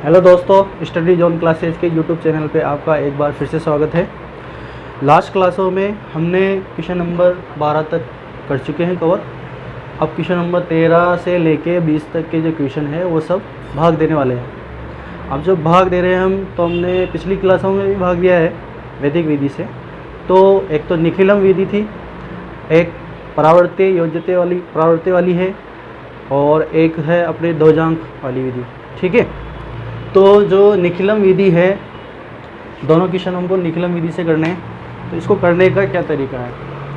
Hello दोस्तों, study zone classes के YouTube channel पे आपका एक बार फिर से स्वागत है। लास्ट क्लासों में हमने क्वेश्चन नंबर 12 तक कर चुके हैं कवर। अब क्वेश्चन नंबर 13 से लेके 20 तक के जो क्वेश्चन है वो सब भाग देने वाले हैं। अब जो भाग दे रहे हैं हम, तो हमने पिछली क्लासों में भी भाग दिया है वैदिक विधि से। तो एक तो निखिलम विधि थी, एक परावर्त्य वाली है, और एक है अपने दोजांक वाली विधि। ठीक है, तो जो निखिलम विधि है, दोनों क्वेश्चन हमको निखिलम विधि से करने हैं। तो इसको करने का क्या तरीका है,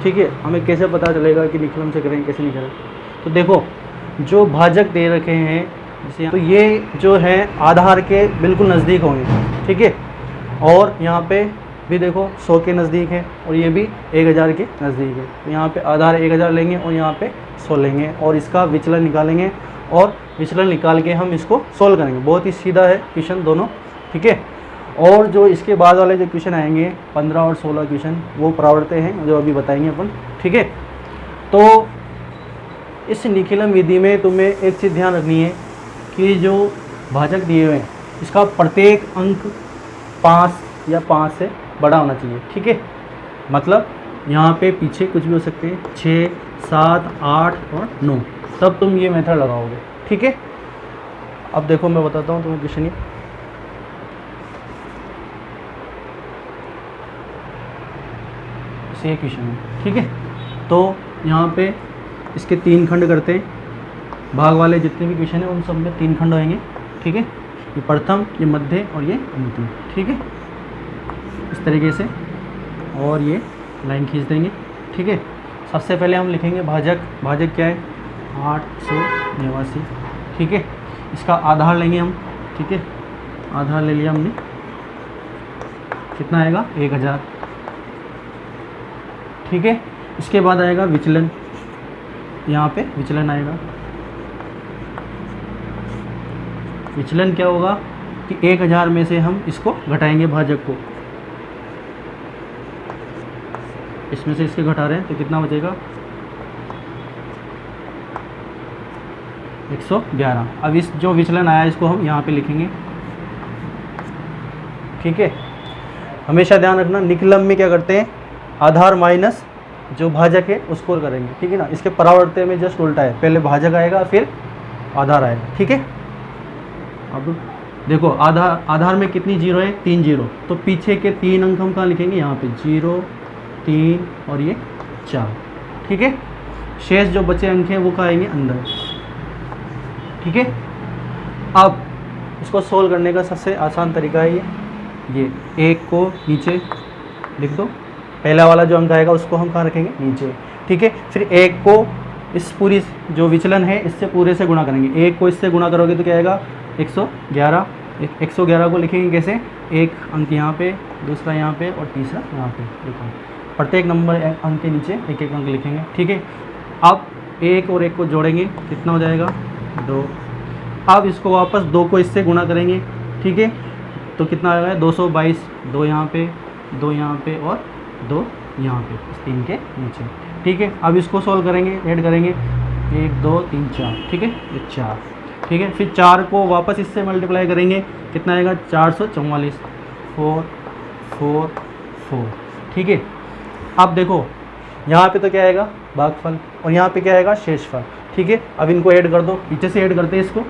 ठीक है, हमें कैसे पता चलेगा कि निखिलम से करें कैसे नहीं करें। तो देखो, जो भाजक दे रखे हैं जैसे, तो ये जो है आधार के बिल्कुल नज़दीक होंगे। ठीक है, और यहाँ पे भी देखो 100 के नज़दीक है, और ये भी 1000 के नज़दीक है। तो यहाँ पे आधार 1000 लेंगे और यहाँ पे 100 लेंगे, और इसका विचलन निकालेंगे, और विचलन निकाल के हम इसको सोल्व करेंगे। बहुत ही सीधा है क्वेश्चन दोनों। ठीक है, और जो इसके बाद वाले जो क्वेश्चन आएंगे 15 और 16 क्वेश्चन, वो परावर्त्य हैं जो अभी बताएंगे अपन। ठीक है, तो इस निखिलम विधि में तुम्हें एक चीज़ ध्यान रखनी है कि जो भाजक दिए हुए हैं, इसका प्रत्येक अंक 5 या 5 से बड़ा होना चाहिए। ठीक है, मतलब यहाँ पे पीछे कुछ भी हो सकते हैं, 6, 7, 8 और 9, तब तुम ये मेथड लगाओगे। ठीक है, अब देखो मैं बताता हूँ तुम्हें क्वेश्चन। ये क्वेश्चन है, ठीक है, तो यहाँ पे इसके 3 खंड करते हैं। भाग वाले जितने भी क्वेश्चन हैं उन सब में 3 खंड होंगे। ठीक है, ये प्रथम, ये मध्य और ये अंतिम। ठीक है, इस तरीके से, और ये लाइन खींच देंगे। ठीक है, सबसे पहले हम लिखेंगे भाजक। भाजक क्या है? 889। ठीक है, इसका आधार लेंगे हम। ठीक है, आधार ले लिया हमने, कितना आएगा? 1000। ठीक है, इसके बाद आएगा विचलन, यहाँ पे विचलन आएगा। विचलन क्या होगा कि 1000 में से हम इसको घटाएंगे, भाजक को इसमें से इसके घटा रहे हैं, तो कितना बचेगा? 111। अब इस जो विचलन आया इसको हम यहाँ पे लिखेंगे। ठीक है, हमेशा ध्यान रखना, निखिलम में क्या करते हैं, आधार माइनस जो भाजक है उसको करेंगे। ठीक है ना, इसके परावर्त्य में जस्ट उल्टा है, पहले भाजक आएगा फिर आधार आएगा। ठीक है, अब देखो आधार में कितनी जीरो है? 3 जीरो, तो पीछे के 3 अंक हम कहाँ लिखेंगे? यहाँ पे 0, 3 और ये 4। ठीक है, शेष जो बचे अंक हैं वो कहाँ आएंगे? अंदर। ठीक है, अब इसको सोल्व करने का सबसे आसान तरीका है ये 1 को नीचे लिख दो, पहला वाला जो अंक आएगा उसको हम कहाँ रखेंगे? नीचे। ठीक है, फिर 1 को इस पूरी जो विचलन है इससे पूरे से गुणा करेंगे। 1 को इससे गुणा करोगे तो क्या आएगा? 111। 111 को लिखेंगे कैसे? एक अंक यहाँ पे, दूसरा यहाँ पे और तीसरा यहाँ पे। देखो, प्रत्येक नंबर अंक के नीचे एक एक अंक लिखेंगे। ठीक है, अब 1 और 1 को जोड़ेंगे, कितना हो जाएगा? 2। अब इसको वापस 2 को इससे गुणा करेंगे। ठीक है, तो कितना आएगा? 222। 2 यहाँ पे, 2 यहाँ पे और 2 यहाँ पे, इस 3 के नीचे। ठीक है, अब इसको सोल्व करेंगे, ऐड करेंगे, 1 2 3 4। ठीक है, ये 4। ठीक है, फिर 4 को वापस इससे मल्टीप्लाई करेंगे, कितना आएगा? 444। 4 4 4। ठीक है, अब देखो यहाँ पे तो क्या आएगा? भागफल, और यहाँ पे क्या आएगा? शेषफल। ठीक है, अब इनको ऐड कर दो, पीछे से ऐड करते हैं इसको।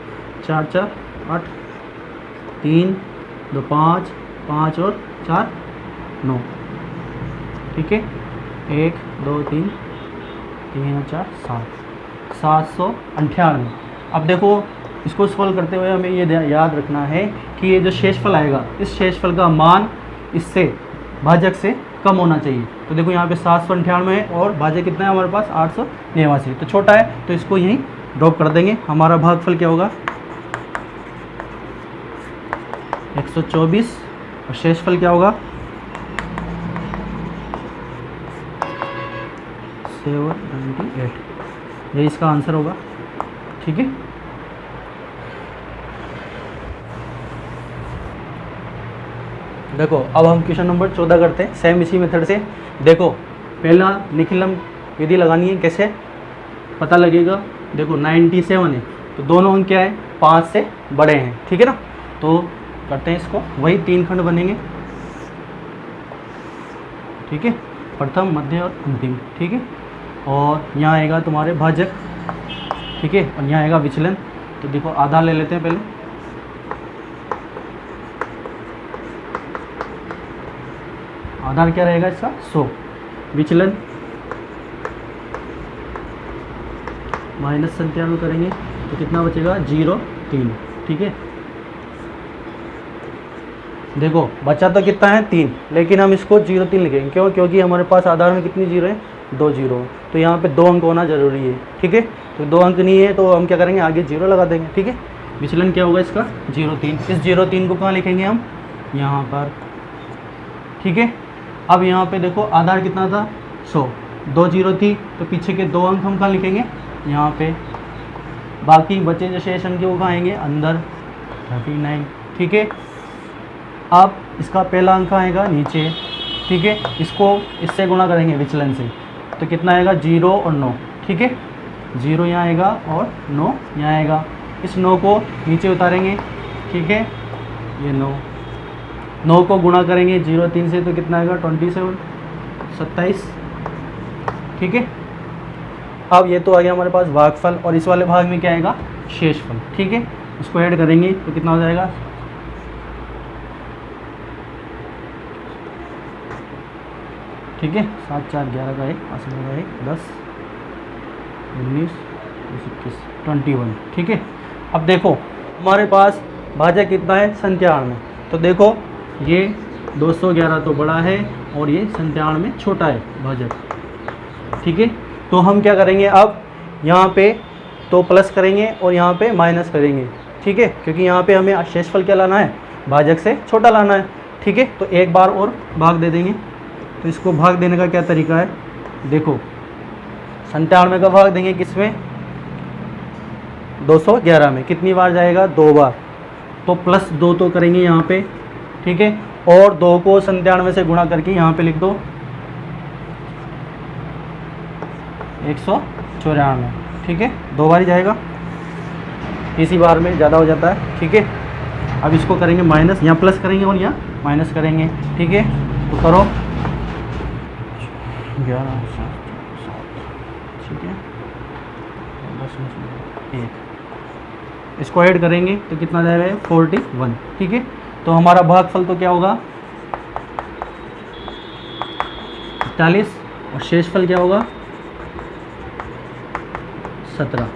4 4 8, 3 2 5, 5 और 4 9। ठीक है, 1 2 3 3 और 4 7, 798। अब देखो, इसको सॉल्व करते हुए हमें ये याद रखना है कि ये जो शेषफल आएगा, इस शेषफल का मान इससे भाजक से कम होना चाहिए। तो देखो यहाँ पे 798 है और भाजक कितना है हमारे पास? 889, तो छोटा है, तो इसको यहीं ड्रॉप कर देंगे। हमारा भागफल क्या होगा? 124, और शेषफल क्या होगा? 798। ये इसका आंसर होगा। ठीक है, देखो अब हम क्वेश्चन नंबर 14 करते हैं, सेम इसी मेथड से। देखो, पहला निखिलम विधि लगानी है, कैसे पता लगेगा? देखो 97 है, तो दोनों अंक क्या है? 5 से बड़े हैं। ठीक है ना, तो करते हैं इसको, वही 3 खंड बनेंगे, ठीक है, प्रथम, मध्य और अंतिम, ठीक है। और यहाँ आएगा तुम्हारे भाजक, ठीक है, और यहाँ आएगा विचलन। तो देखो आधार ले लेते हैं पहले, आधार क्या रहेगा इसका 100, विचलन -97 करेंगे तो कितना बचेगा 0.3, ठीक है। देखो बचा तो कितना है 3, लेकिन हम इसको 0.3 लिखेंगे, क्यों? क्योंकि हमारे पास आधार में कितनी जीरो है, 2 जीरो, तो यहाँ पे 2 अंक होना जरूरी है, ठीक है। तो 2 अंक नहीं है तो हम क्या करेंगे, आगे 0 लगा देंगे, ठीक है। विचलन क्या होगा इसका 0.3, इस 0.3 को कहाँ लिखेंगे हम, यहाँ पर, ठीक है। अब यहाँ पे देखो आधार कितना था 100, 2 जीरो थी, तो पीछे के 2 अंक हम कहाँ लिखेंगे, यहाँ पे। बाकी बचे जो शेष अंक वो कहाँ आएंगे, अंदर 39, ठीक है। अब इसका पहला अंक आएगा नीचे, ठीक है, इसको इससे गुणा करेंगे विचलन से, तो कितना आएगा 0 और 9, ठीक है। 0 यहाँ आएगा और 9 यहाँ आएगा, इस 9 को नीचे उतारेंगे, ठीक है, ये 9 को गुणा करेंगे 0.3 से, तो कितना आएगा 27, 27, ठीक है। अब ये तो आ गया हमारे पास भागफल, और इस वाले भाग में क्या आएगा, शेषफल, ठीक है। इसको ऐड करेंगे तो कितना हो जाएगा, ठीक है, 7 4 11 का 1, 8 का 1, 10 19 21 21, ठीक है। अब देखो हमारे पास भाजक कितना है 97, तो देखो ये 211 तो बड़ा है और ये 97 छोटा है भाजक, ठीक है। तो हम क्या करेंगे, अब यहाँ पे तो प्लस करेंगे और यहाँ पे माइनस करेंगे, ठीक है, क्योंकि यहाँ पे हमें शेषफल क्या लाना है, भाजक से छोटा लाना है, ठीक है। तो एक बार और भाग दे देंगे, तो इसको भाग देने का क्या तरीका है, देखो 97 का भाग देंगे किसमें, 211 में, कितनी बार जाएगा 2 बार, तो +2 तो करेंगे यहाँ पे, ठीक है। और 2 को 97 से गुणा करके यहाँ पे लिख दो 194, ठीक है, 2 बार ही जाएगा, इसी बार में ज़्यादा हो जाता है, ठीक है। अब इसको करेंगे माइनस, यहाँ प्लस करेंगे और यहाँ माइनस करेंगे, ठीक है। तो करो 11 7 ठीक है, 10 1, इसको ऐड करेंगे तो कितना जाएगा 41, ठीक है। तो हमारा भागफल तो क्या होगा 41, और शेषफल क्या होगा 17,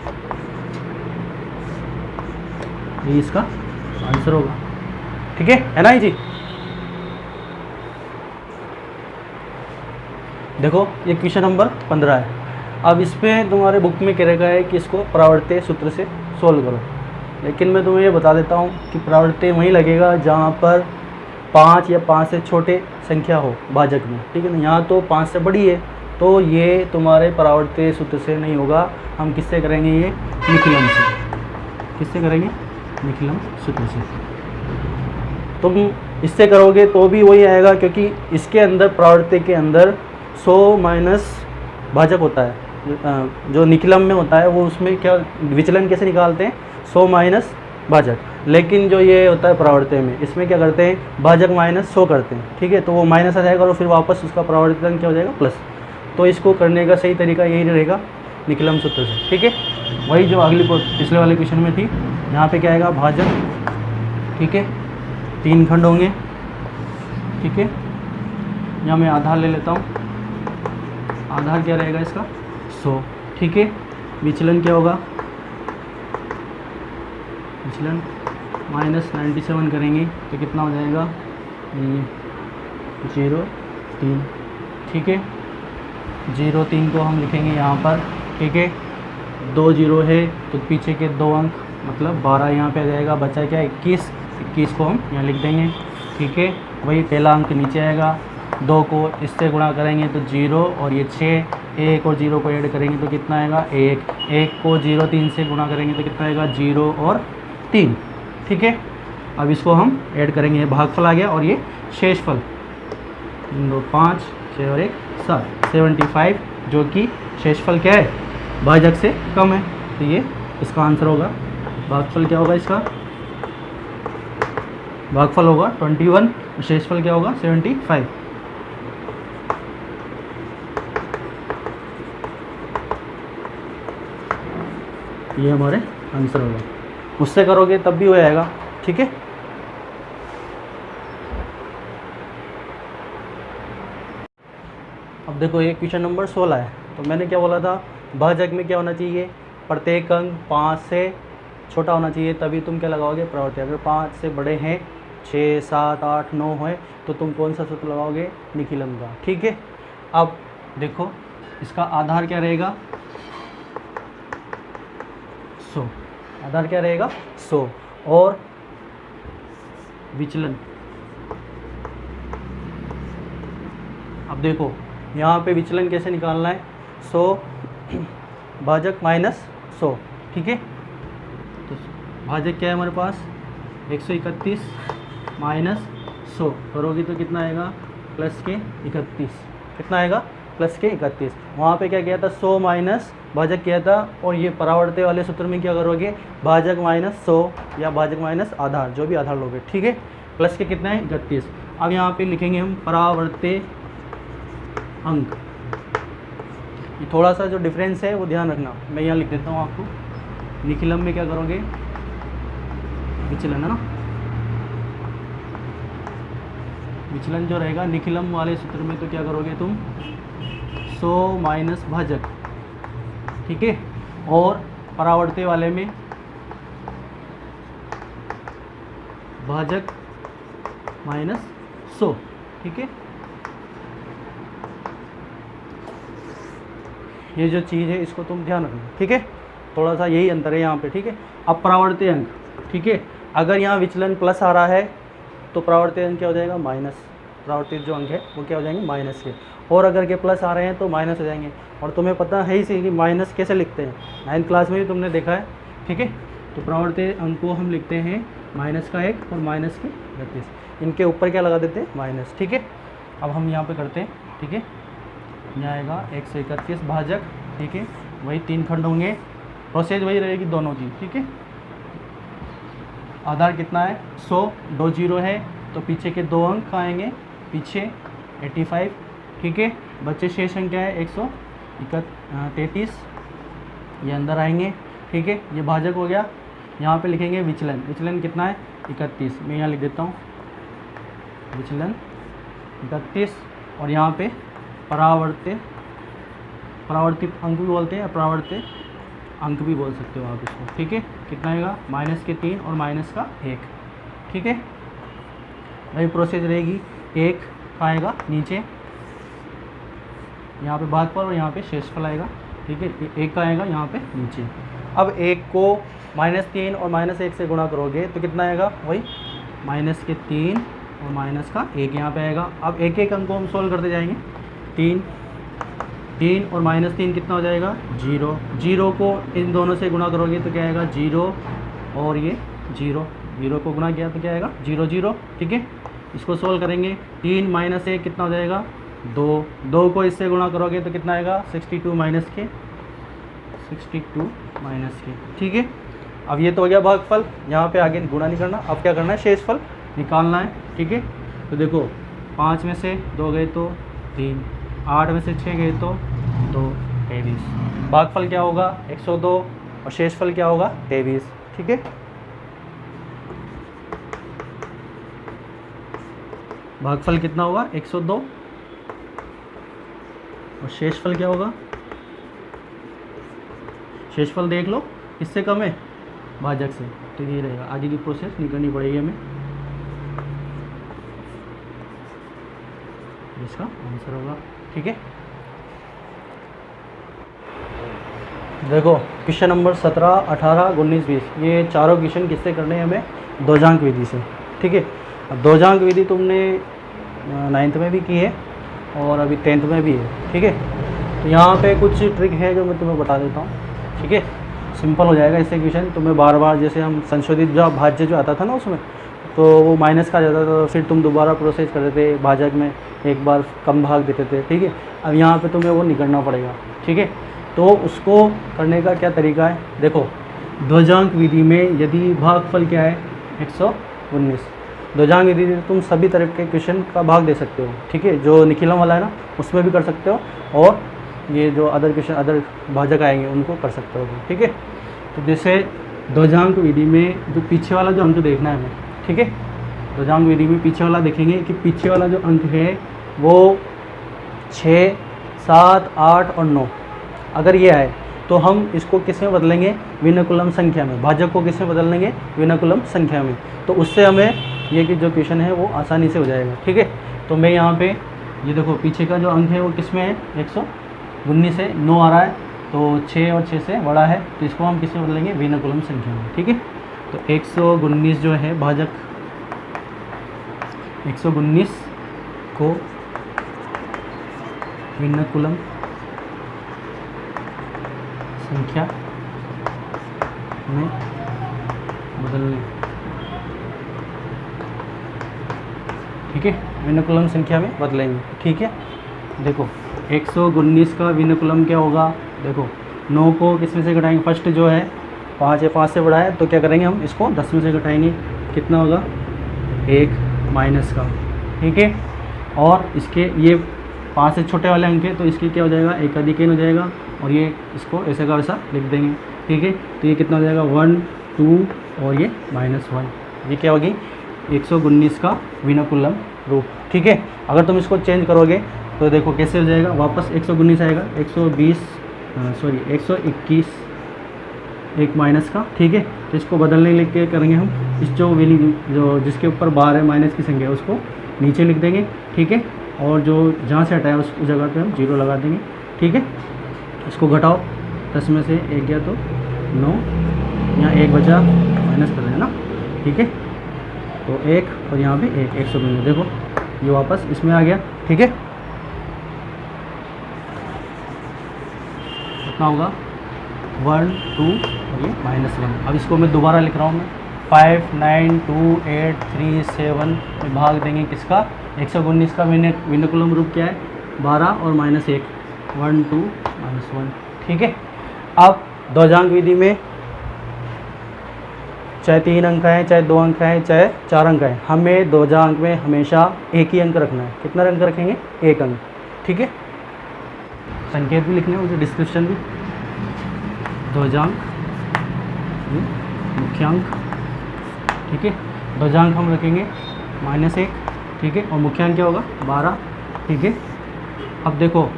ये इसका आंसर होगा, ठीक है ना जी। देखो ये क्वेश्चन नंबर 15 है। अब इस पर तुम्हारे बुक में कह रखा है कि इसको परावर्त्य सूत्र से सोल्व करो, लेकिन मैं तुम्हें ये बता देता हूँ कि परावर्त्य वहीं लगेगा जहाँ पर 5 या 5 से छोटे संख्या हो भाजक में, ठीक है ना। यहाँ तो 5 से बड़ी है, तो ये तुम्हारे परावर्त्य सूत्र से नहीं होगा। हम किससे करेंगे, ये निखिलम से, किससे करेंगे, निखिलम सूत्र से। तुम इससे करोगे तो भी वही आएगा, क्योंकि इसके अंदर परावर्त्य के अंदर 100 माइनस भाजक होता है, जो निखिलम में होता है वो उसमें क्या विचलन कैसे निकालते हैं 100 माइनस भाजक, लेकिन जो ये होता है परावर्त्य में, इसमें क्या करते हैं भाजक माइनस 100 करते हैं, ठीक है। तो वो माइनस आ जाएगा और फिर वापस उसका परावर्तन क्या हो जाएगा प्लस। तो इसको करने का सही तरीका यही रहेगा निखिलम सूत्र से, ठीक है। वही जो अगली पिछले वाले क्वेश्चन में थी, यहाँ पे क्या आएगा भाजक, ठीक है, 3 खंड होंगे, ठीक है। यहाँ मैं आधार ले लेता हूँ, आधार क्या रहेगा इसका 100, ठीक है। विचलन क्या होगा, विचलन -97 करेंगे तो कितना हो जाएगा 0.3, ठीक है। 0.3 को हम लिखेंगे यहाँ पर, ठीक है। 2 जीरो है तो पीछे के 2 अंक मतलब 12 यहाँ पे आ जाएगा, बचा क्या 21 को हम यहाँ लिख देंगे, ठीक है। वही पहला अंक नीचे आएगा, 2 को इससे गुणा करेंगे तो 0 और ये 6, 1 और 0 को ऐड करेंगे तो कितना आएगा 1 को 0.3 से गुणा करेंगे तो कितना आएगा 0 और 3, ठीक है। अब इसको हम ऐड करेंगे, ये भागफल आ गया और ये शेषफल 2 5 6 और 1 7 75, जो कि शेषफल क्या है भाजक से कम है, तो ये इसका आंसर होगा। भागफल क्या होगा इसका भागफल होगा 21 और शेषफल क्या होगा 75। ये हमारे आंसर होगा। उससे करोगे तब भी हो जाएगा, ठीक है। अब देखो ये क्वेश्चन नंबर 16 है। तो मैंने क्या बोला था, भाजक में क्या होना चाहिए, प्रत्येक अंक 5 से छोटा होना चाहिए, तभी तुम क्या लगाओगे प्रवृत्ति। अगर 5 से बड़े हैं, 6, 7, 8, 9 है, तो तुम कौन सा सूत्र लगाओगे, निखिलम का, ठीक है। अब देखो इसका आधार क्या रहेगा, 100। आधार क्या रहेगा 100, और विचलन। अब देखो यहाँ पे विचलन कैसे निकालना है, 100 भाजक माइनस 100, ठीक है। तो भाजक क्या है हमारे पास 131 माइनस 100 करोगे तो कितना आएगा, प्लस के 31। कितना आएगा, प्लस के 31। वहाँ पे क्या किया था, 100 माइनस भाजक किया था, और ये परावर्त्य वाले सूत्र में क्या करोगे, भाजक माइनस 100 या भाजक माइनस आधार, जो भी आधार लोगे, ठीक है। प्लस के कितना है 31। अब यहाँ पे लिखेंगे हम परावर्त्य अंक। ये थोड़ा सा जो डिफरेंस है वो ध्यान रखना, मैं यहाँ लिख देता हूँ आपको। निखिलम में क्या करोगे, विचलन है ना, विचलन जो रहेगा निखिलम वाले सूत्र में, तो क्या करोगे तुम 100 माइनस भाजक, ठीक है। और परावर्त्य वाले में भाजक माइनस 100, ठीक है। ये जो चीज़ है इसको तुम ध्यान रखना, ठीक है। थोड़ा सा यही अंतर है यहाँ पे, ठीक है। अब परावर्त्य अंक, ठीक है, अगर यहाँ विचलन प्लस आ रहा है तो परावर्त्य अंक क्या हो जाएगा, माइनस। परावर्तित जो अंक है वो क्या हो जाएंगे, माइनस के। और अगर के प्लस आ रहे हैं तो माइनस हो जाएंगे। और तुम्हें पता है ही सही कि माइनस कैसे लिखते हैं, 9th क्लास में भी तुमने देखा है, ठीक है। तो परावर्त्य अंक को हम लिखते हैं माइनस का 1 और माइनस के 32। इनके ऊपर क्या लगा देते हैं, माइनस, ठीक है। अब हम यहाँ पे करते हैं, ठीक है। यहाँ आएगा 131 भाजक, ठीक है। वही 3 खंड होंगे, प्रोसेस वही रहेगी दोनों की, ठीक है। आधार कितना है 100, 2 0 है, तो पीछे के 2 अंक कहाँ आएंगे, पीछे 85, ठीक है। बच्चे शेष संख्या है 133, ये अंदर आएंगे, ठीक है। ये भाजक हो गया। यहाँ पे लिखेंगे विचलन। विचलन कितना है 31, मैं यहाँ लिख देता हूँ विचलन 31। और यहाँ पे परावर्त्य, परावर्तित अंक भी बोलते हैं, परावर्त्य अंक भी बोल सकते हो आप इसको, ठीक है। कितना आएगा, माइनस के 3 और माइनस का 1, ठीक है। वही प्रोसेस रहेगी, 1 आएगा नीचे, यहाँ पे भागफल और यहाँ पे शेषफल आएगा, ठीक है। 1 का आएगा यहाँ पे नीचे। अब 1 को -3 और -1 से गुणा करोगे तो कितना आएगा, वही -3 और माइनस का 1 यहाँ पे आएगा। अब एक एक अंक को हम सोल्व करते जाएंगे। 3 और -3 कितना हो जाएगा, 0। 0 को इन दोनों से गुणा करोगे तो क्या आएगा, 0 और ये 0। 0 को गुणा किया तो क्या आएगा, 0 0, ठीक है। इसको सोल्व करेंगे। 3 - 1 कितना हो जाएगा, 2। 2 को इससे गुणा करोगे तो कितना आएगा, 62 माइनस के, ठीक है। अब ये तो हो गया भागफल, यहाँ पे आगे गुणा नहीं करना। अब क्या करना है, शेषफल निकालना है, ठीक है। तो देखो 5 में से 2 गए तो 3, 8 में से 6 गए तो 2, 23। भागफल क्या होगा 102 और शेषफल क्या होगा 23, ठीक है। भागफल कितना होगा 102 और शेषफल क्या होगा, शेषफल देख लो किससे कम है, भाजक से, तो ये रहेगा। आगे की प्रोसेस नहीं करनी पड़ेगी हमें। इसका आंसर होगा, ठीक है। देखो क्वेश्चन नंबर 17, 18, 19, 20, ये चारों क्वेश्चन किससे करने हैं हमें, दोजांक विधि से, ठीक है। अब दोजांक विधि तुमने 9th में भी की है और अभी 10th में भी है, ठीक है। तो यहाँ पे कुछ ट्रिक है जो मैं तुम्हें बता देता हूँ, ठीक है। सिंपल हो जाएगा इससे क्वेश्चन। तुम्हें बार बार जैसे हम संशोधित जो भाज्य जो आता था ना उसमें, तो वो माइनस का जाता था, फिर तुम दोबारा प्रोसेस करते थे, भाजक में एक बार कम भाग देते थे, ठीक है। अब यहाँ पे तुम्हें वो नहीं करना पड़ेगा, ठीक है। तो उसको करने का क्या तरीका है, देखो ध्वजांक विधि में यदि भागफल क्या है 119, द्विजांक विधि से तुम सभी तरह के क्वेश्चन का भाग दे सकते हो, ठीक है। जो निखिलम वाला है ना उसमें भी कर सकते हो, और ये जो अदर क्वेश्चन अदर भाजक आएंगे उनको कर सकते हो, ठीक है। तो जैसे द्विजांक विधि में जो पीछे वाला जो अंक देखना है हमें, ठीक है। द्विजांक विधि में पीछे वाला देखेंगे कि पीछे वाला जो अंक है वो 6, 7, 8 और 9 अगर ये आए तो हम इसको किस में बदलेंगे, विनकुलम संख्या में। भाजक को किस में बदल लेंगे, विनकुलम संख्या में। तो उससे हमें ये कि जो क्वेश्चन है वो आसानी से हो जाएगा, ठीक है। तो मैं यहाँ पे ये देखो पीछे का जो अंक है वो किस में है, 119 है, 9 आ रहा है, तो 6 और 6 से बड़ा है, तो इसको हम किस में बदलेंगे, विनकुलम संख्या में, ठीक है। तो 119 जो है भाजक 119 को विनकुलम संख्या में बदलने, ठीक है। विनकुलम संख्या में बदलेंगे, ठीक है। देखो 119 का विनकुलम क्या होगा, देखो 9 को किस में से घटाएंगे, फर्स्ट जो है 5 है, 5 से बड़ा है, तो क्या करेंगे हम इसको 10 में से घटाएंगे, कितना होगा 1 माइनस का, ठीक है। और इसके ये 5 से छोटे वाले अंक है तो इसकी क्या हो जाएगा, एक अधिक हो जाएगा, और ये इसको ऐसे का वैसा लिख देंगे, ठीक है। तो ये कितना हो जाएगा 1, 2 और ये -1, ये क्या होगी 119 का विनकुलम रूप, ठीक है। अगर तुम इसको चेंज करोगे तो देखो कैसे हो जाएगा, वापस 119 आएगा, 121 एक माइनस का, ठीक है। तो इसको बदलने के लिए क्या करेंगे हम, इस जो जिसके ऊपर बार है माइनस की संख्या उसको नीचे लिख देंगे, ठीक है। और जो जहाँ से हटाया उस जगह पे हम 0 लगा देंगे, ठीक है। इसको घटाओ, 10 में से 1 गया तो 9, यहाँ 1 बचा, माइनस कर देना, ठीक है। तो 1 और यहाँ पे 1, 119, देखो ये वापस इसमें आ गया, ठीक है। कितना होगा 1, 2 और ये -1। अब इसको मैं दोबारा लिख रहा हूँ, मैं 5, 9, 2, 8, 3, 7 में भाग देंगे किसका, 119 का विनकुलम रूप क्या है 12 और -1, 1, 2, -1, ठीक है। अब द्विजांक विधि में चाहे 3 अंक आए, चाहे 2 अंक आए, चाहे 4 अंक आए, हमें द्विजांक में हमेशा एक ही अंक रखना है। कितना अंक रखेंगे, 1 अंक, ठीक है। संकेत भी लिखने मुझे, डिस्क्रिप्शन भी, द्विजांक मुख्यांक, ठीक है। द्विजांक हम रखेंगे -1, ठीक है, और मुख्यांक क्या होगा 12, ठीक है। अब देखो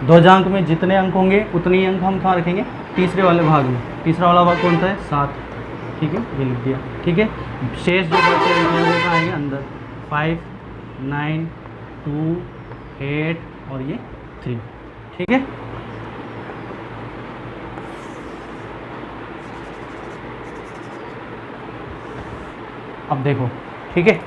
द्विजांक में जितने अंक होंगे उतने ही अंक हम कहाँ रखेंगे, तीसरे वाले भाग में। तीसरा वाला भाग कौन सा है, 7, ठीक है, ये लिख दिया, ठीक है। शेष जो बचे हैं वो कहाँ आएंगे अंदर, 5, 9, 2, 8 और ये 3, ठीक है। अब देखो, ठीक है,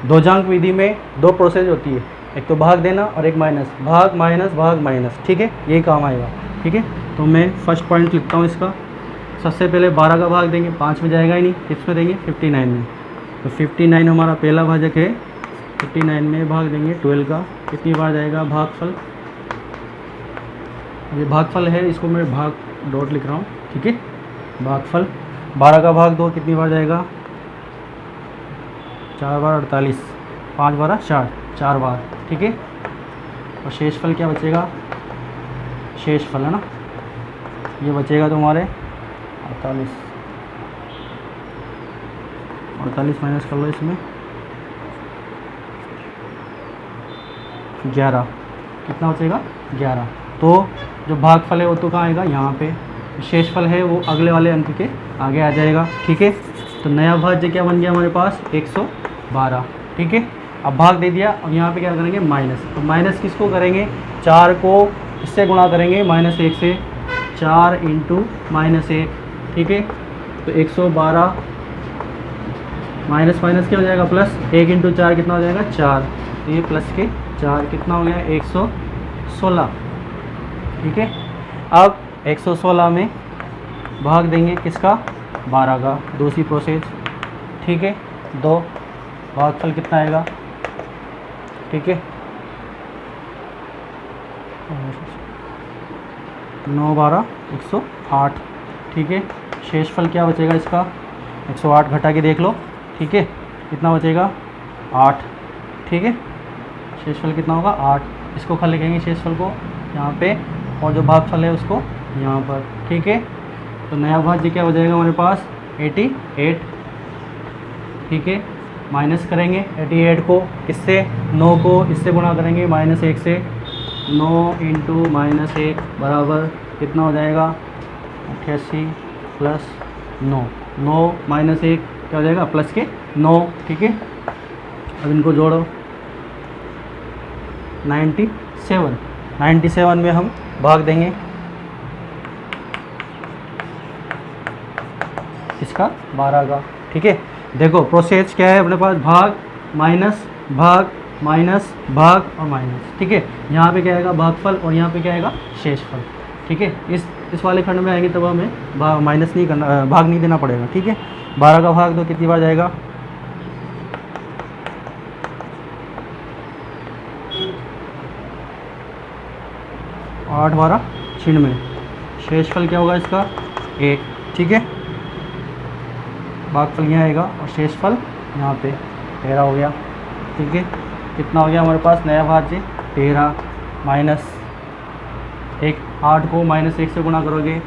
द्विजांक विधि में 2 प्रोसेस होती है, एक तो भाग देना और एक माइनस, भाग माइनस, ठीक है, यही काम आएगा, ठीक है। तो मैं फर्स्ट पॉइंट लिखता हूँ इसका। सबसे पहले 12 का भाग देंगे, 5 में जाएगा ही नहीं, किस में देंगे 59 में। तो 59 हमारा पहला भाजक है, 59 में भाग देंगे 12 का, कितनी बार जाएगा भागफल, ये भागफल है, इसको मैं भाग डॉट लिख रहा हूँ, ठीक है। भागफल 12 का भाग 2 कितनी बार जाएगा, 4 बार 48, 5 12 4 बार, ठीक है। और शेषफल क्या बचेगा, शेषफल है ना, ये बचेगा तुम्हारे 48 माइनस कर लो इसमें, 11, कितना बचेगा 11। तो जो भागफल है वो तो कहाँ आएगा, यहाँ पे। शेषफल है वो अगले वाले अंक के आगे आ जाएगा, ठीक है। तो नया भाज्य क्या बन गया हमारे पास 112, ठीक है। अब भाग दे दिया, अब यहाँ पे क्या करेंगे माइनस, तो माइनस किसको करेंगे, 4 को इससे गुणा करेंगे -1 से, 4 × -1, ठीक है। तो 112 माइनस क्या हो जाएगा प्लस, 1 × 4 कितना हो जाएगा 4, तो ये प्लस के 4 कितना हो गया 116, ठीक है। अब 116 में भाग देंगे किसका, 12 का, दूसरी प्रोसेस, ठीक है। 2 भागफल कितना आएगा, ठीक है, 9 12 108, ठीक है। शेषफल क्या बचेगा इसका, 108 घटा के देख लो, ठीक है, कितना बचेगा 8, ठीक है। शेषफल कितना होगा 8, इसको खाली लिखेंगे शेषफल को यहाँ पे, और जो भागफल है उसको यहाँ पर, ठीक है। तो नया भाज्य क्या हो जाएगा हमारे पास 88, ठीक है। माइनस करेंगे 88 को किससे, 9 को इससे गुणा करेंगे -1 से, 9 इंटू -1 बराबर कितना हो जाएगा 88 प्लस 9, 9 -1 क्या हो जाएगा प्लस के 9, ठीक है। अब इनको जोड़ो 97 में हम भाग देंगे इसका 12 का, ठीक है। देखो प्रोसेस क्या है अपने पास, भाग माइनस भाग माइनस भाग और माइनस, ठीक है। यहाँ पे क्या आएगा भागफल और यहाँ पे क्या आएगा शेषफल, ठीक है। इस वाले खंड में आएंगे तब हमें माइनस नहीं करना, भाग नहीं देना पड़ेगा, ठीक है। 12 का भाग तो कितनी बार जाएगा 8 12 96, शेषफल क्या होगा इसका 1, ठीक है। भागफल यहाँ आएगा और शेषफल यहाँ पे 13 हो गया, ठीक है। कितना हो गया हमारे पास नया भाज्य 13 माइनस 1, 8 को -1 से गुणा करोगे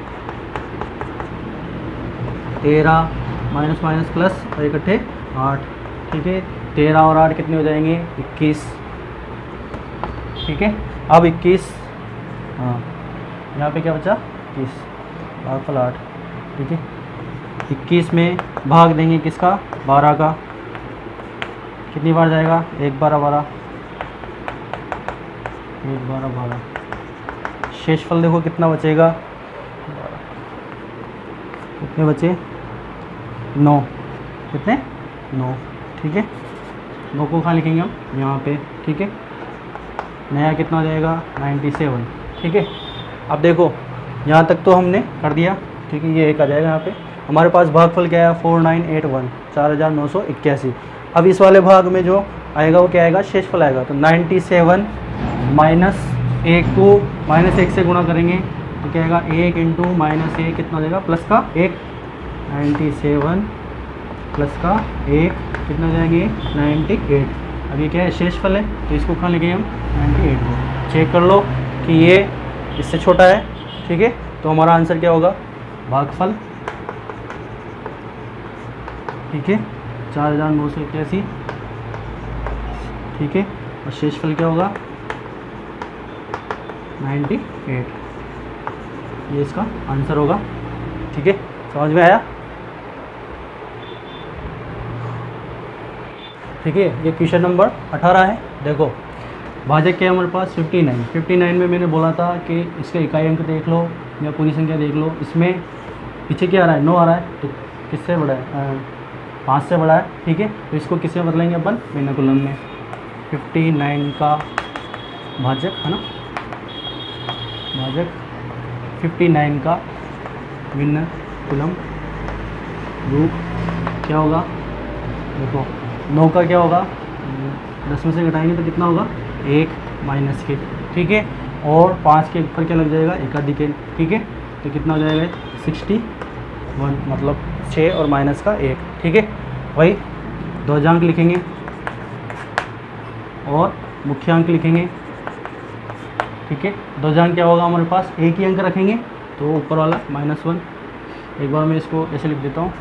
13 माइनस माइनस प्लस और इकट्ठे 8, ठीक है। 13 और 8 कितने हो जाएंगे 21, ठीक है। अब 21, हाँ यहाँ पे क्या बचा 21, भागफल 8, ठीक है। 21 में भाग देंगे किसका 12 का, कितनी बार जाएगा 1 12 12, 1 12 12। शेषफल देखो कितना बचेगा, कितने बचे 9, कितने 9, ठीक है। 9 को कहाँ लिखेंगे हम यहाँ पे, ठीक है। नया कितना हो जाएगा 97, ठीक है। अब देखो यहाँ तक तो हमने कर दिया, ठीक है। ये 1 आ जाएगा यहाँ पे। हमारे पास भागफल क्या है 4981, 4981। अब इस वाले भाग में जो आएगा वो क्या आएगा शेषफल आएगा। तो 97 माइनस 1 को -1 से गुणा करेंगे तो क्या आएगा 1 इंटू -1 कितना हो जाएगा प्लस का 1, 97 प्लस का 1 कितना हो जाएंगे 98। अब ये क्या है शेषफल है तो इसको कहाँ लिखेंगे हम 98 को। चेक कर लो कि ये इससे छोटा है, ठीक है। तो हमारा आंसर क्या होगा भागफल, ठीक है 4981, ठीक है। और शेषफल क्या होगा 98, ये इसका आंसर होगा, ठीक है। समझ में आया, ठीक है। ये क्वेश्चन नंबर 18 है। देखो भाजक क्या है हमारे पास 59 में मैंने बोला था कि इसका इकाई अंक देख लो या पूरी संख्या देख लो। इसमें पीछे क्या आ रहा है 9 आ रहा है, तो किससे बड़ा है 5 से बड़ा है, ठीक है। तो इसको किससे बदलेंगे अपन भिन्नकुलम में। 59 का भाजक है ना, भाजक 59 का भिन्नकुलम रूप क्या होगा। देखो 9 का क्या होगा 10 में से घटाएंगे तो कितना होगा 1 माइनस के, ठीक है। और 5 के ऊपर क्या लग जाएगा एकाधिक, ठीक है। तो कितना हो जाएगा 61, मतलब 6 और माइनस का 1, ठीक है। वही दो अंक लिखेंगे और मुख्यांक लिखेंगे, ठीक है। दो अंक क्या होगा हमारे पास एक ही अंक रखेंगे तो ऊपर वाला -1। एक बार मैं इसको ऐसे लिख देता हूँ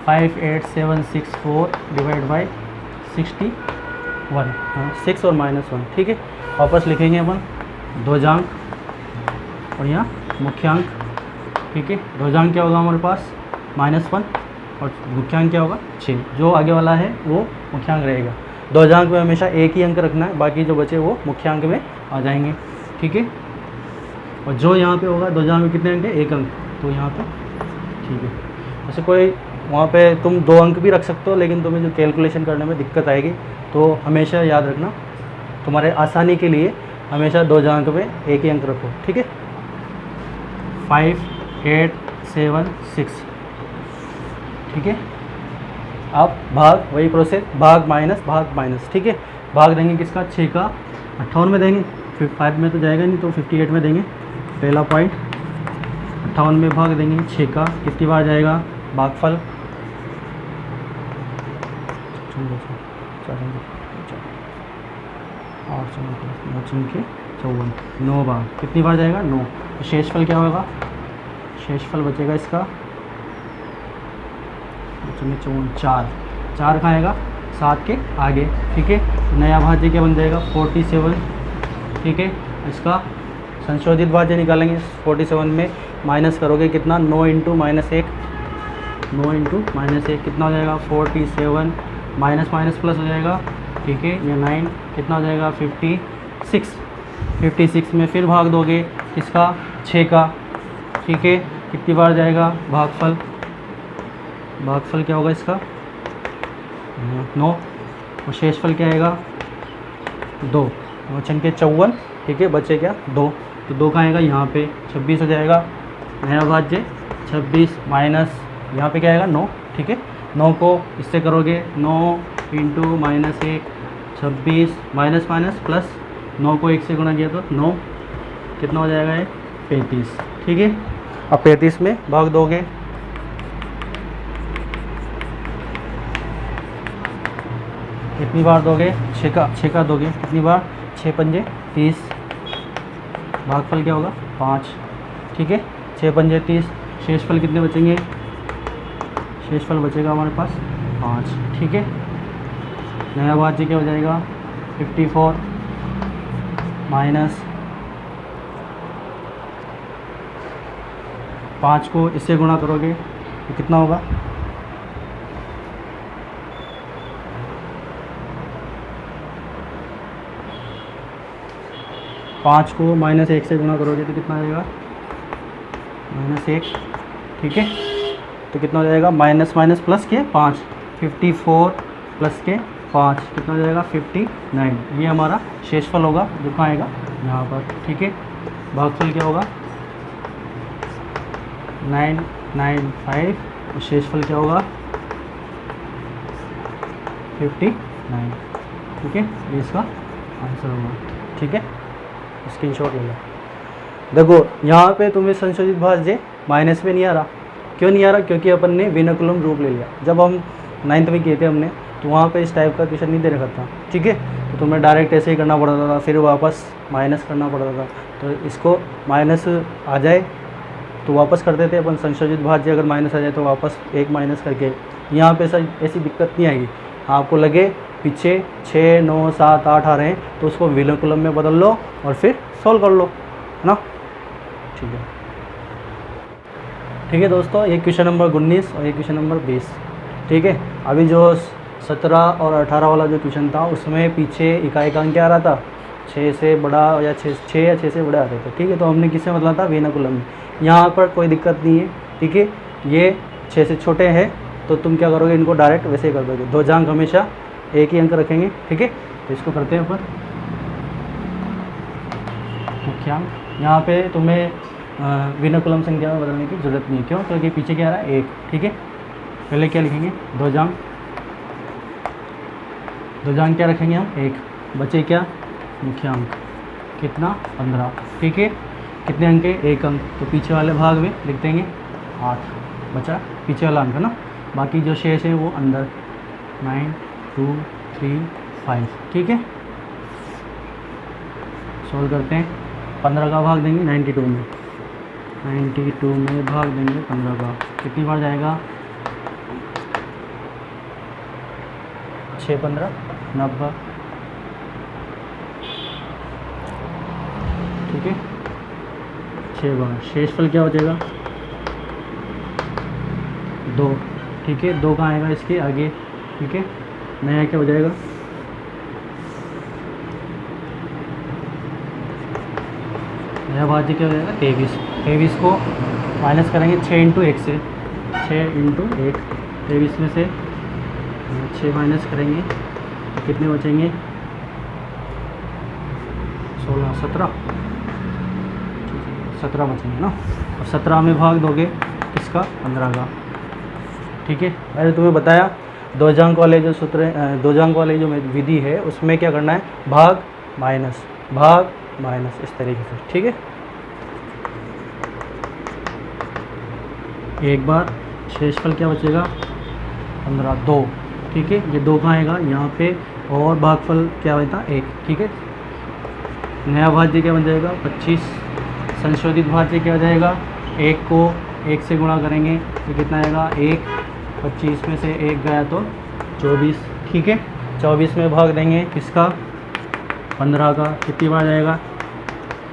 58764 डिवाइड बाई 61, हाँ 6 और -1, ठीक है। वापस लिखेंगे अपन दो अंक और यहाँ मुख्यांक, ठीक है। दो अंक क्या होगा हमारे पास -1 और मुख्यांक क्या होगा 6। जो आगे वाला है वो मुख्यांक रहेगा। दो अंक में हमेशा एक ही अंक रखना है, बाकी जो बचे वो मुख्यांक में आ जाएंगे, ठीक है। और जो यहाँ पे होगा दो अंक में कितने अंक है 1 अंक, तो यहाँ पे ठीक है। वैसे कोई वहाँ पे तुम 2 अंक भी रख सकते हो, लेकिन तुम्हें जो कैलकुलेशन करने में दिक्कत आएगी, तो हमेशा याद रखना तुम्हारे आसानी के लिए हमेशा 2 अंक में एक ही अंक रखो, ठीक है। 5876, ठीक है। अब भाग वही प्रोसेस, भाग माइनस, ठीक है। भाग देंगे किसका 6 का 58 में देंगे, 5 में तो जाएगा नहीं तो 58 में देंगे। पहला पॉइंट 58 में भाग देंगे 6 का, कितनी बार जाएगा भागफल 54, 9 बार कितनी बार जाएगा 9। तो शेषफल क्या होगा, शेषफल बचेगा इसका 4, 4 कहाँ आएगा 7 के आगे, ठीक है। नया भाज्य क्या बन जाएगा 47, ठीक है। इसका संशोधित भाज्य निकालेंगे, 47 में माइनस करोगे कितना 9 इंटू -1, 9 इंटू -1 कितना हो जाएगा 47, माइनस माइनस प्लस हो जाएगा, ठीक है। ये 9 कितना हो जाएगा 56, 56 में फिर भाग दोगे किसका 6 का, ठीक है। कितनी बार जाएगा भागफल, भागफल क्या होगा इसका 9, और शेषफल क्या आएगा 2, वचन के 54, ठीक है। बचे क्या 2, तो 2 कहाँ आएगा यहाँ पे 26 हो जाएगा। नया भाज्य 26 माइनस यहाँ पे क्या आएगा 9, ठीक है। 9 को इससे करोगे 9 इंटू -1, 26 माइनस माइनस प्लस, 9 को 1 से गुणा किया तो 9, कितना हो जाएगा ये 35, ठीक है। अब 35 में भाग दोगे, कितनी बार दोगे 6 का दोगे, कितनी बार 6 पंजे 30, भागफल क्या होगा 5, ठीक है। 6 पंजे 30, शेषफल कितने बचेंगे, शेषफल बचेगा हमारे पास 5, ठीक है। नया भाज्य क्या हो जाएगा 54 माइनस 5 को इससे गुणा करोगे तो कितना होगा 5 को -1 से गुणा करोगे तो कितना आ जाएगा -1, ठीक है। तो कितना हो जाएगा माइनस माइनस प्लस के 5, 54 प्लस के 5 कितना हो जाएगा 59। ये हमारा शेषफल होगा जो कहाँ आएगा यहाँ पर, ठीक है। भागफल क्या होगा 995, और शेषफल क्या होगा 59, ठीक है। ये इसका आंसर होगा, ठीक है। स्क्रीनशॉट ले लो। देखो यहाँ पे तुम्हें संशोधित भाज्य माइनस में नहीं आ रहा, क्यों नहीं आ रहा, क्योंकि अपन ने विनकुलम रूप ले लिया। जब हम 9th में किए थे हमने, तो वहाँ पे इस टाइप का क्वेश्चन नहीं दे रखा था, ठीक है। तो तुम्हें डायरेक्ट ऐसे ही करना पड़ता था, फिर वापस माइनस करना पड़ता था। तो इसको माइनस आ जाए तो वापस कर देते अपन संशोधित भाज्य, अगर माइनस आ जाए तो वापस 1 माइनस करके। यहाँ पे ऐसी दिक्कत नहीं आएगी। आपको लगे पीछे 6, 9, 7, 8 आ रहे हैं तो उसको विनकुलम में बदल लो और फिर सॉल्व कर लो, है ना, ठीक है। ठीक है दोस्तों, ये क्वेश्चन नंबर 19 और ये क्वेश्चन नंबर 20, ठीक है। अभी जो 17 और 18 वाला जो क्वेश्चन था उसमें पीछे इकाई का अंक क्या आ रहा था 6 से बड़ा या 6 या 6 से बड़ा आ रहे थे, ठीक है। तो हमने किससे बदला था विनकुलम में। यहाँ पर कोई दिक्कत नहीं है, ठीक है। ये 6 से छोटे हैं तो तुम क्या करोगे, इनको डायरेक्ट वैसे ही कर दोगे। दो जांग हमेशा एक ही अंक रखेंगे, ठीक है। तो इसको करते हैं अपन मुख्यांक। यहाँ पे तुम्हें विनकुलम संख्या में बदलने की जरूरत नहीं है, क्यों, क्योंकि पीछे क्या आ रहा है 1, ठीक है। पहले क्या लिखेंगे दो जांग क्या रखेंगे हम 1, बचे क्या मुख्यांक कितना 15, ठीक है। कितने अंक है 1 अंक, तो पीछे वाले भाग में लिख देंगे 8, बचा पीछे वाला अंक है ना। बाकी जो शेष है वो अंदर 9, 2, 3, 5, ठीक है। सोल्व करते हैं। 15 का भाग देंगे 92 में, 92 में भाग देंगे 15 का, कितनी बार जाएगा 6, 15, 90, ठीक है। 6 बार। शेषफल क्या हो जाएगा 2, ठीक है। 2 कहाँ आएगा इसके आगे, ठीक है। नया क्या हो जाएगा नया भाज्य क्या हो जाएगा 23। 23 को माइनस करेंगे 6 इंटू 1 से, 6 इंटू 1, 23 में से 6 माइनस करेंगे तो कितने बचेंगे 16, 17 बचेंगे ना। और 17 में भाग दोगे किसका 15 का, ठीक है। मैंने तुम्हें बताया दो जांग वाले जो सूत्र, दो जांग वाली जो विधि है उसमें क्या करना है भाग माइनस इस तरीके से, ठीक है। एक बार शेषफल क्या बचेगा 15, 2, ठीक है, ये 2 का आएगा यहाँ पे, और भागफल क्या होता 1, ठीक है। नया भाज्य क्या बन जाएगा 25, संशोधित भाज्य क्या हो जाएगा 1 को 1 से गुणा करेंगे तो कितना आएगा 1, 25 में से 1 गया तो 24, ठीक है। 24 में भाग देंगे किसका 15 का, कितनी बार जाएगा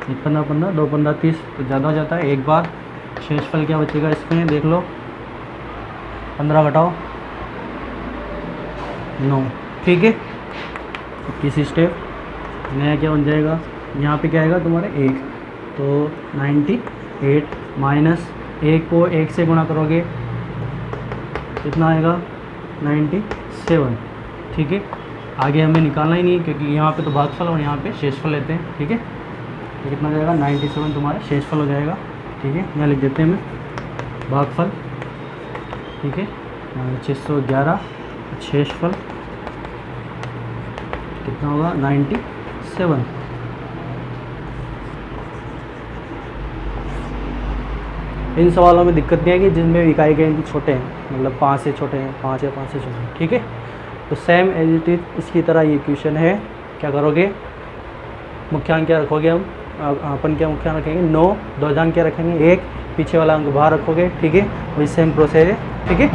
1 15 15, 2 15 30, तो ज़्यादा हो जाता है 1 बार। शेषफल क्या बचेगा इसमें देख लो, 15 घटाओ 9, ठीक है। 21 स्टेप, नया क्या बन जाएगा यहाँ पे क्या आएगा तुम्हारे 1, तो 98 माइनस 1 को 1 से गुणा करोगे कितना आएगा 97, ठीक है। आगे हमें निकालना ही नहीं है क्योंकि यहाँ पे तो भागफल और यहाँ पे शेषफल लेते हैं, ठीक है। तो कितना जाएगा 97 तुम्हारा शेषफल हो जाएगा, ठीक है। यहाँ लिख देते हैं मैं भागफल, ठीक है 611, शेषफल कितना होगा 97। इन सवालों में दिक्कत नहीं आएगी जिनमें इकाई के अंक छोटे हैं, मतलब 5 से छोटे हैं, 5 या 5 से छोटे हैं, ठीक है। तो सेम एज इट इज इसकी तरह ये क्वेश्चन है। क्या करोगे, मुख्यांक क्या रखोगे हम, अपन क्या मुख्यांक रखेंगे 9, द्वैधांक क्या रखेंगे 1, पीछे वाला अंक बाहर रखोगे, ठीक है। वही सेम प्रोसेस है, ठीक है।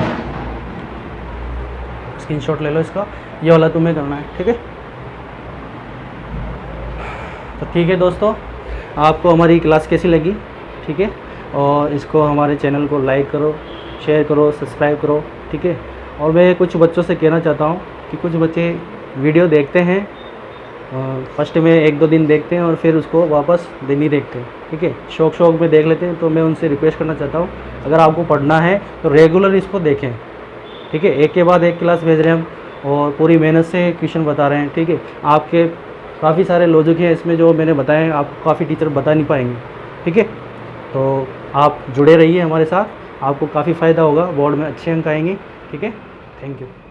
स्क्रीनशॉट ले लो इसका, ये वाला तुम्हें करना है, ठीक है। तो ठीक है दोस्तों, आपको हमारी क्लास कैसी लगी, ठीक है। और इसको हमारे चैनल को लाइक करो, शेयर करो, सब्सक्राइब करो, ठीक है। और मैं कुछ बच्चों से कहना चाहता हूँ कि कुछ बच्चे वीडियो देखते हैं, फर्स्ट में 1-2 दिन देखते हैं और फिर उसको वापस दिन ही देखते हैं, ठीक है। शौक में देख लेते हैं। तो मैं उनसे रिक्वेस्ट करना चाहता हूँ, अगर आपको पढ़ना है तो रेगुलर इसको देखें, ठीक है। एक के बाद एक क्लास भेज रहे हैं हम और पूरी मेहनत से क्वेश्चन बता रहे हैं, ठीक है। आपके काफ़ी सारे लॉजिक हैं इसमें जो मैंने बताए, आपको काफ़ी टीचर बता नहीं पाएंगे, ठीक है। तो आप जुड़े रहिए हमारे साथ, आपको काफ़ी फ़ायदा होगा, बोर्ड में अच्छे अंक आएंगे, ठीक है। Thank you.